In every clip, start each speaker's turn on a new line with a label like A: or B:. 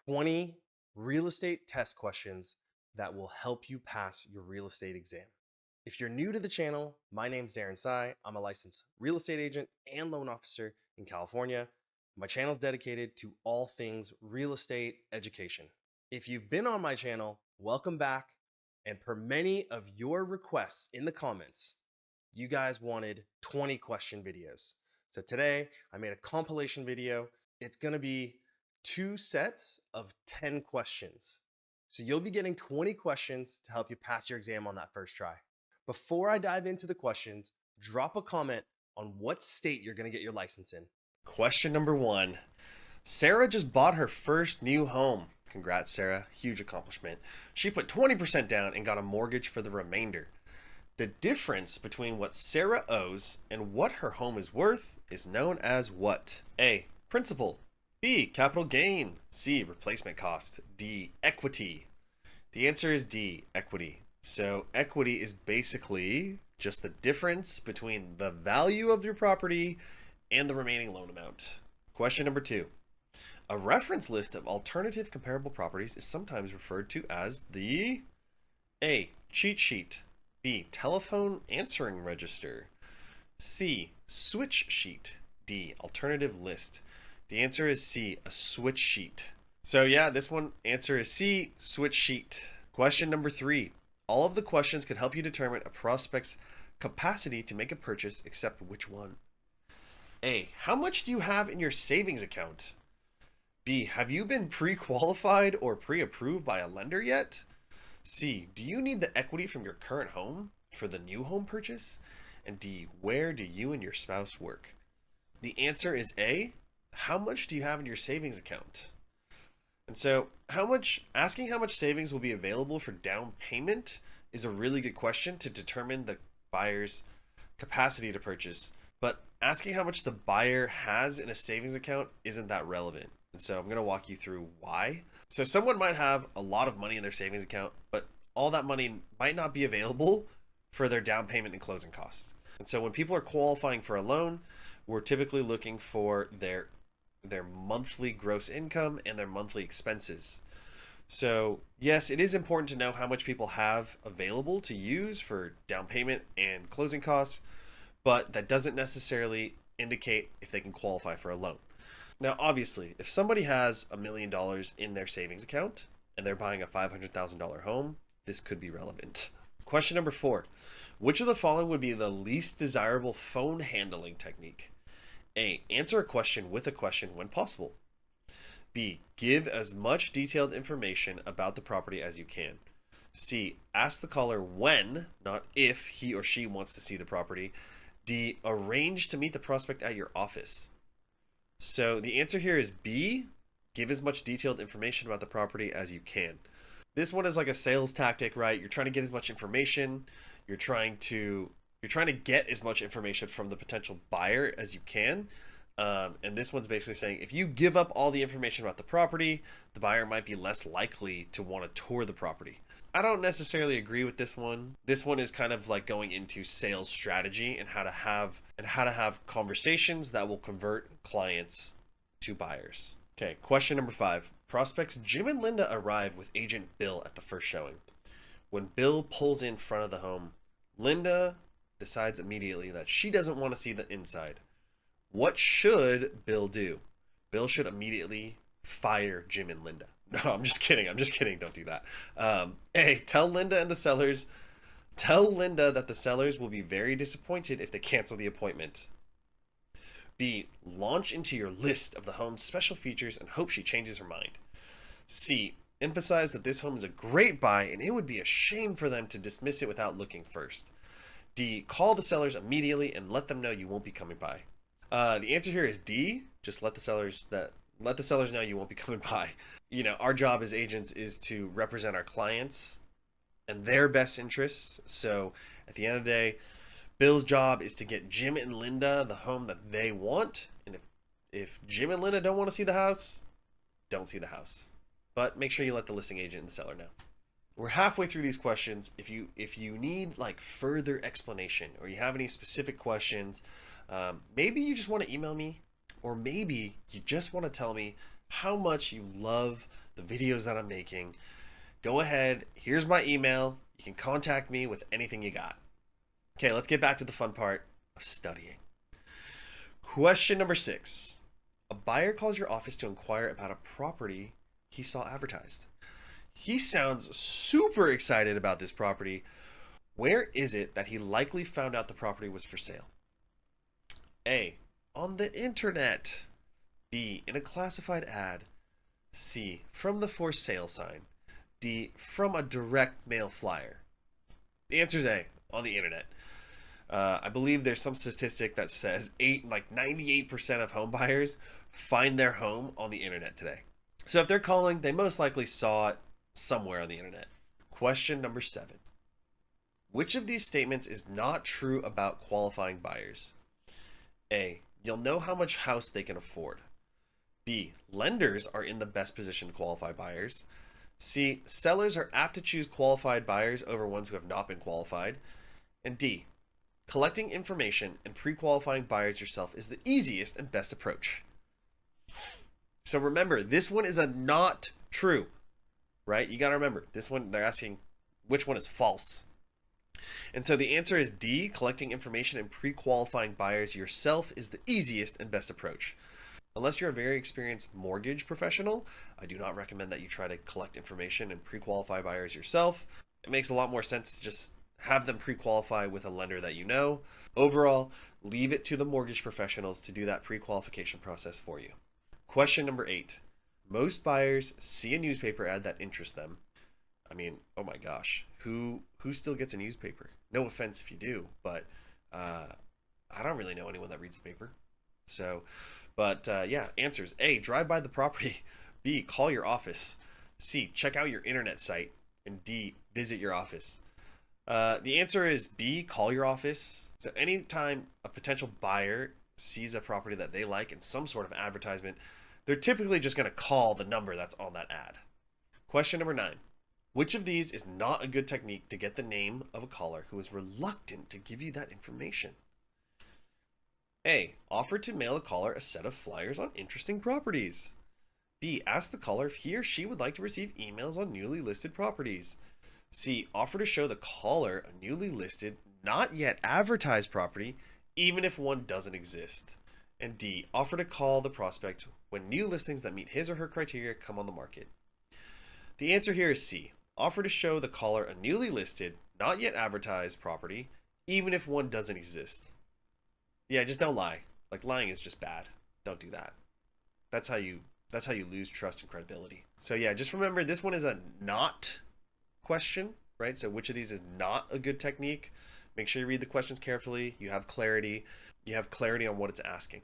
A: 20 real estate test questions that will help you pass your real estate exam. If you're new to the channel, my name's Darren Sy. I'm a licensed real estate agent and loan officer in California. My channel is dedicated to all things real estate education. If you've been on my channel, welcome back. And per many of your requests in the comments, you guys wanted 20 question videos. So today I made a compilation video. It's going to be 2 sets of 10 questions. So you'll be getting 20 questions to help you pass your exam on that first try. Before I dive into the questions, drop a comment on what state you're going to get your license in. Question number 1. Sarah just bought her first new home. Congrats, Sarah. Huge accomplishment. She put 20% down and got a mortgage for the remainder. The difference between what Sarah owes and what her home is worth is known as what? A. Principal. B. Capital gain. C. Replacement cost. D. Equity. The answer is D. Equity. So equity is basically just the difference between the value of your property and the remaining loan amount. Question number 2. A reference list of alternative comparable properties is sometimes referred to as the A. Cheat sheet. B. Telephone answering register. C. Switch sheet. D. Alternative list. The answer is C. A switch sheet. So yeah, this one answer is C. Switch sheet. Question number 3. All of the questions could help you determine a prospect's capacity to make a purchase except which one? A. How much do you have in your savings account? B. Have you been pre-qualified or pre-approved by a lender yet? C. Do you need the equity from your current home for the new home purchase? And D. Where do you and your spouse work? The answer is A. How much do you have in your savings account? And so asking how much savings will be available for down payment is a really good question to determine the buyer's capacity to purchase. But asking how much the buyer has in a savings account isn't that relevant. And so I'm going to walk you through why. So someone might have a lot of money in their savings account, but all that money might not be available for their down payment and closing costs. And so when people are qualifying for a loan, we're typically looking for their monthly gross income and their monthly expenses. So yes, it is important to know how much people have available to use for down payment and closing costs, but that doesn't necessarily indicate if they can qualify for a loan. Now, obviously, if somebody has $1 million in their savings account and they're buying a $500,000 home, this could be relevant. Question number 4. Which of the following would be the least desirable phone handling technique? A. Answer a question with a question when possible. B. Give as much detailed information about the property as you can. C. Ask the caller when, not if, he or she wants to see the property. D. Arrange to meet the prospect at your office. So the answer here is B. Give as much detailed information about the property as you can. This one is like a sales tactic, right? You're trying to get as much information. You're trying to get as much information from the potential buyer as you can. And this one's basically saying if you give up all the information about the property, the buyer might be less likely to want to tour the property. I don't necessarily agree with this one. This one is kind of like going into sales strategy and how to have conversations that will convert clients to buyers. Okay, question number 5. Prospects Jim and Linda arrive with agent Bill at the first showing. When Bill pulls in front of the home, Linda decides immediately that she doesn't want to see the inside. What should Bill do? Bill should immediately fire Jim and Linda. No, I'm just kidding. Don't do that. A. Tell Linda that the sellers will be very disappointed if they cancel the appointment. B. Launch into your list of the home's special features and hope she changes her mind. C. Emphasize that this home is a great buy and it would be a shame for them to dismiss it without looking first. D. Call the sellers immediately and let them know you won't be coming by. The answer here is D. Just let the sellers know you won't be coming by. You know, our job as agents is to represent our clients and their best interests. So at the end of the day, Bill's job is to get Jim and Linda the home that they want. And if Jim and Linda don't want to see the house, don't see the house. But make sure you let the listing agent and the seller know. We're halfway through these questions. If you need like further explanation or you have any specific questions, maybe you just want to email me, or maybe you just want to tell me how much you love the the videos that I'm making, go ahead. Here's my email. You can contact me with anything you got. Okay, let's get back to the fun part of studying. Question number 6. A buyer calls your office to inquire about a property he saw advertised. He sounds super excited about this property. Where is it that he likely found out the property was for sale? A. On the internet. B. In a classified ad. C. From the for sale sign. D. From a direct mail flyer. The answer is A. On the internet. I believe there's some statistic that says 98% of home buyers find their home on the internet today. So if they're calling, they most likely saw it somewhere on the internet. Question number 7. Which of these statements is not true about qualifying buyers? A. You'll know how much house they can afford. B. Lenders are in the best position to qualify buyers. C. Sellers are apt to choose qualified buyers over ones who have not been qualified. And D. Collecting information and pre-qualifying buyers yourself is the easiest and best approach. So remember, this one is a not true, right? You got to remember, this one, they're asking which one is false. And so the answer is D. Collecting information and pre-qualifying buyers yourself is the easiest and best approach. Unless you're a very experienced mortgage professional, I do not recommend that you try to collect information and pre-qualify buyers yourself. It makes a lot more sense to just have them pre-qualify with a lender that you know. Overall, leave it to the mortgage professionals to do that pre-qualification process for you. Question number 8. Most buyers see a newspaper ad that interests them. I mean, oh my gosh, who still gets a newspaper? No offense if you do, but I don't really know anyone that reads the paper. So, but yeah, answers. A, drive by the property. B, call your office. C, check out your internet site. And D, visit your office. The answer is B, call your office. So anytime a potential buyer sees a property that they like in some sort of advertisement, they're typically just going to call the number that's on that ad. Question number 9. Which of these is not a good technique to get the name of a caller who is reluctant to give you that information? A, offer to mail a caller a set of flyers on interesting properties. B, ask the caller if he or she would like to receive emails on newly listed properties. C, offer to show the caller a newly listed, not yet advertised property, even if one doesn't exist. And D, offer to call the prospect when new listings that meet his or her criteria come on the market. The answer here is C, offer to show the caller a newly listed, not yet advertised property, even if one doesn't exist. Yeah, just don't lie. Like, lying is just bad. Don't do that. That's how you lose trust and credibility. So yeah, just remember this one is a not question, right? So which of these is not a good technique? Make sure you read the questions carefully. You have clarity. You have clarity on what it's asking.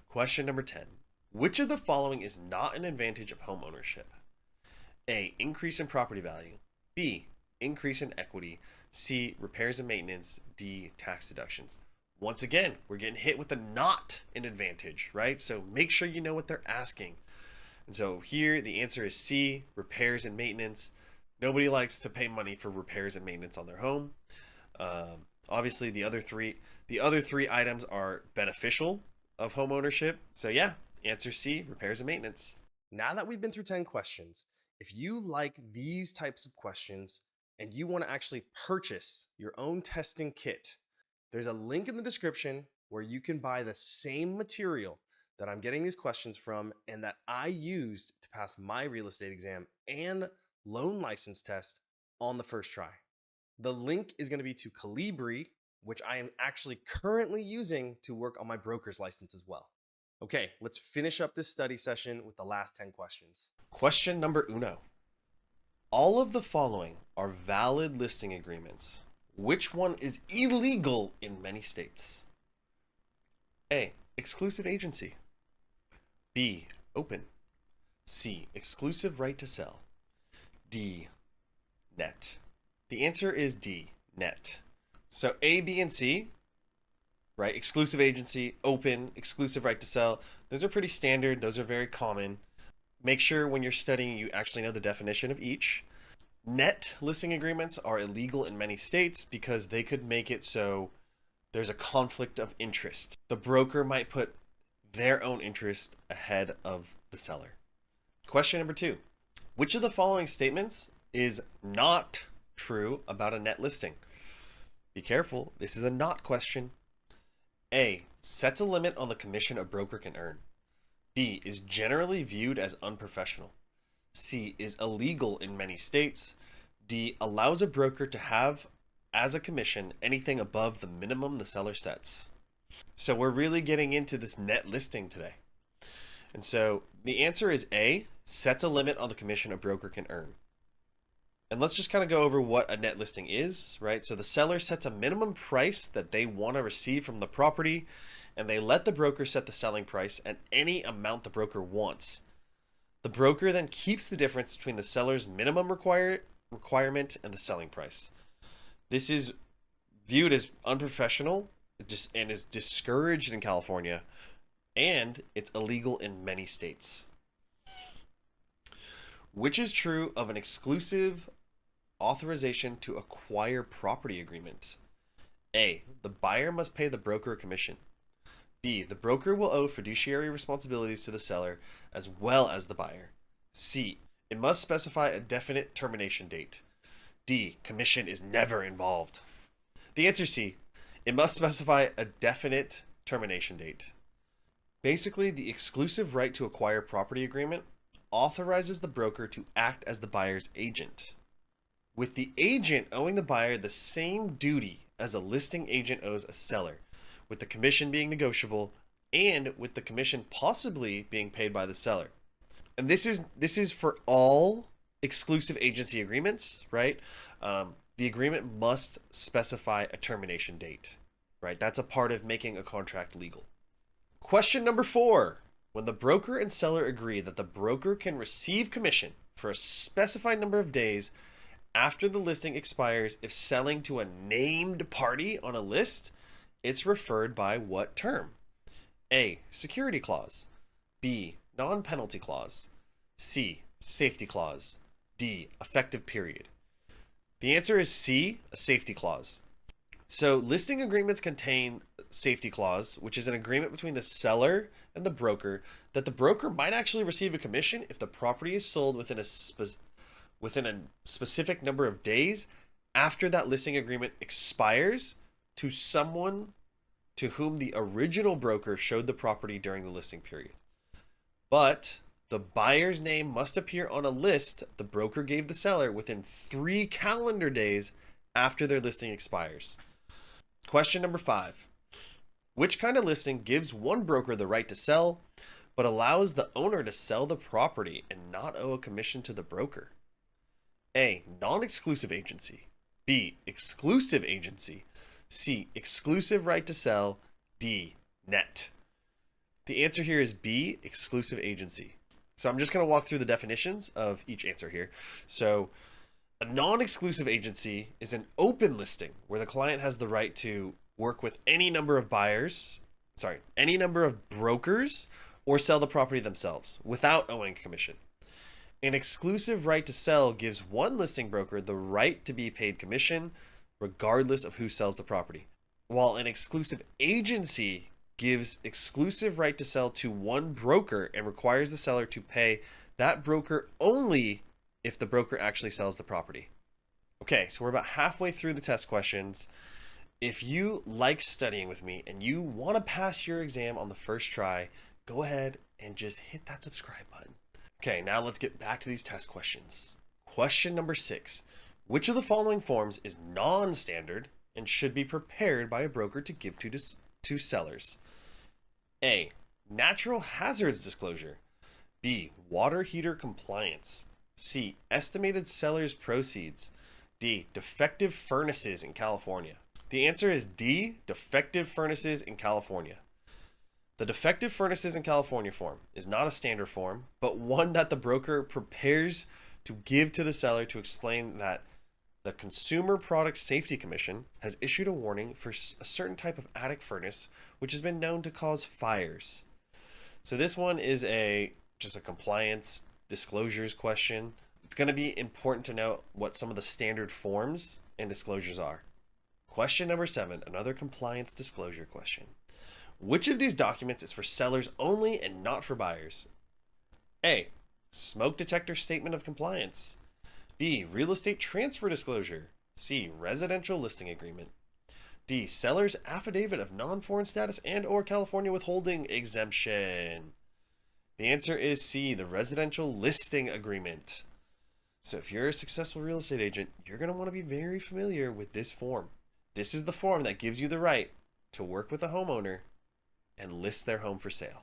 A: Question number 10. Which of the following is not an advantage of home ownership? A, increase in property value. B, increase in equity. C, repairs and maintenance. D, tax deductions. Once again, we're getting hit with the not an advantage, right? So make sure you know what they're asking. And so here the answer is C, repairs and maintenance. Nobody likes to pay money for repairs and maintenance on their home. Obviously, the other three items are beneficial of home ownership. So yeah, answer C, repairs and maintenance. Now that we've been through 10 questions, if you like these types of questions and you want to actually purchase your own testing kit, there's a link in the description where you can buy the same material that I'm getting these questions from and that I used to pass my real estate exam and loan license test on the first try. The link is going to be to Calibri, which I am actually currently using to work on my broker's license as well. Okay, let's finish up this study session with the last 10 questions. Question number uno. All of the following are valid listing agreements. Which one is illegal in many states? A, exclusive agency. B, open. C, exclusive right to sell. D, net. The answer is D, net. So A, B, and C, right? Exclusive agency, open, exclusive right to sell. Those are pretty standard. Those are very common. Make sure when you're studying, you actually know the definition of each. Net listing agreements are illegal in many states because they could make it so there's a conflict of interest. The broker might put their own interest ahead of the seller. Question number 2. Which of the following statements is not true about a net listing? Be careful, this is a not question. A. Sets a limit on the commission a broker can earn. B. Is generally viewed as unprofessional. C. Is illegal in many states. D. Allows a broker to have as a commission anything above the minimum the seller sets. So we're really getting into this net listing today. And so the answer is A. Sets a limit on the commission a broker can earn. And let's just kind of go over what a net listing is, right? So the seller sets a minimum price that they want to receive from the property, and they let the broker set the selling price at any amount the broker wants. The broker then keeps the difference between the seller's minimum requirement and the selling price. This is viewed as unprofessional and is discouraged in California, and it's illegal in many states. Which is true of an exclusive authorization to acquire property agreement? A. The buyer must pay the broker a commission. B. The broker will owe fiduciary responsibilities to the seller as well as the buyer. C. It must specify a definite termination date. D. Commission is never involved. The answer is C. It must specify a definite termination date. Basically, the exclusive right to acquire property agreement authorizes the broker to act as the buyer's agent, with the agent owing the buyer the same duty as a listing agent owes a seller, with the commission being negotiable and with the commission possibly being paid by the seller. And this is for all exclusive agency agreements, right? The agreement must specify a termination date, right? That's a part of making a contract legal. Question number 4. When the broker and seller agree that the broker can receive commission for a specified number of days after the listing expires if selling to a named party on a list, it's referred by what term? A. Security clause. B. Non-penalty clause. C. Safety clause. D. Effective period. The answer is C. A safety clause. So listing agreements contain safety clause, which is an agreement between the seller and the broker that the broker might actually receive a commission if the property is sold within a specific number of days after that listing agreement expires to someone to whom the original broker showed the property during the listing period. But the buyer's name must appear on a list the broker gave the seller within 3 calendar days after their listing expires. Question number 5. Which kind of listing gives one broker the right to sell, but allows the owner to sell the property and not owe a commission to the broker? A. Non-exclusive agency. B. Exclusive agency. C. Exclusive right to sell. D. Net. The answer here is B. Exclusive agency. So I'm just going to walk through the definitions of each answer here. So a non-exclusive agency is an open listing where the client has the right to work with any number of brokers or sell the property themselves without owing a commission. An exclusive right to sell gives one listing broker the right to be paid commission regardless of who sells the property, while an exclusive agency gives exclusive right to sell to one broker and requires the seller to pay that broker only if the broker actually sells the property. Okay, so we're about halfway through the test questions. If you like studying with me and you want to pass your exam on the first try, go ahead and just hit that subscribe button. Okay, now let's get back to these test questions. Question number 6. Which of the following forms is non-standard and should be prepared by a broker to give to sellers? A. Natural hazards disclosure. B. Water heater compliance. C. Estimated seller's proceeds. D. Defective furnaces in California. The answer is D. Defective furnaces in California. The defective furnaces in California form is not a standard form, but one that the broker prepares to give to the seller to explain that the Consumer Product Safety Commission has issued a warning for a certain type of attic furnace which has been known to cause fires. So this one is just a compliance disclosures question. It's going to be important to know what some of the standard forms and disclosures are. Question number 7, another compliance disclosure question. Which of these documents is for sellers only and not for buyers? A. Smoke detector statement of compliance. B. Real estate transfer disclosure. C. Residential listing agreement. D. Seller's affidavit of non-foreign status and or California withholding exemption. The answer is C. The residential listing agreement. So if you're a successful real estate agent, you're going to want to be very familiar with this form. This is the form that gives you the right to work with a homeowner and list their home for sale.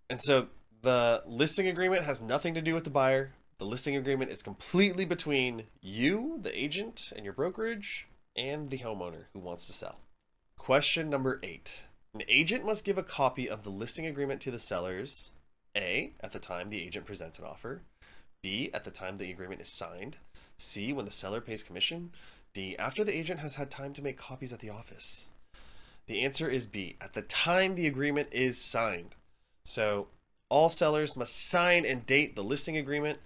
A: And so the listing agreement has nothing to do with the buyer. The listing agreement is completely between you, the agent, and your brokerage, and the homeowner who wants to sell. Question number 8. An agent must give a copy of the listing agreement to the sellers, A, at the time the agent presents an offer, B, at the time the agreement is signed, C, when the seller pays commission, D, after the agent has had time to make copies at the office. The answer is B, at the time the agreement is signed. So all sellers must sign and date the listing agreement.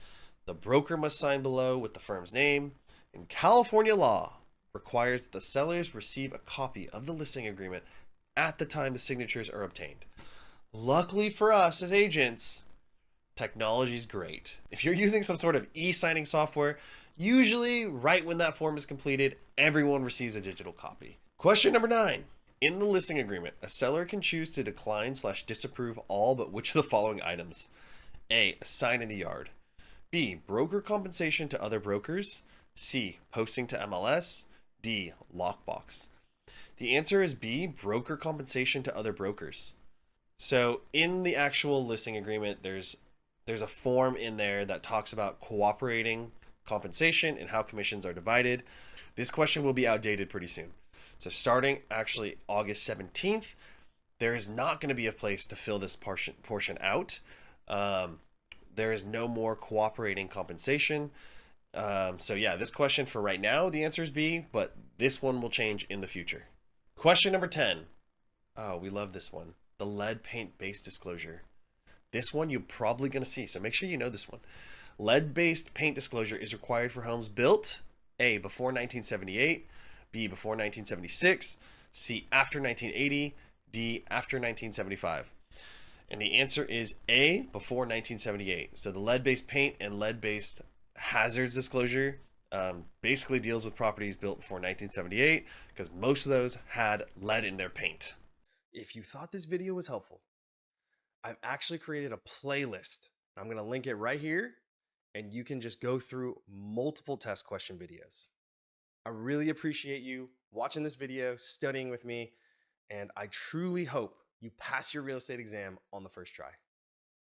A: The broker must sign below with the firm's name. And California law requires that the sellers receive a copy of the listing agreement at the time the signatures are obtained. Luckily for us as agents, technology is great. If you're using some sort of e-signing software, usually right when that form is completed, everyone receives a digital copy. Question number 9. In the listing agreement, a seller can choose to decline/disapprove all but which of the following items? A. A sign in the yard. B. Broker compensation to other brokers. C. Posting to MLS. D. Lockbox. The answer is B. Broker compensation to other brokers. So in the actual listing agreement, there's a form in there that talks about cooperating compensation and how commissions are divided. This question will be outdated pretty soon. So starting actually August 17th, there is not going to be a place to fill this portion out. There is no more cooperating compensation. So yeah, this question for right now, the answer is B, but this one will change in the future. Question number 10. Oh, we love this one. The lead paint base disclosure. This one you're probably going to see, so make sure you know this one. Lead-based paint disclosure is required for homes built, A, before 1978, B, before 1976, C, after 1980, D, after 1975. And the answer is A, before 1978. So the lead-based paint and lead-based hazards disclosure basically deals with properties built before 1978 because most of those had lead in their paint. If you thought this video was helpful, I've actually created a playlist. I'm going to link it right here, and you can just go through multiple test question videos. I really appreciate you watching this video, studying with me, and I truly hope you pass your real estate exam on the first try.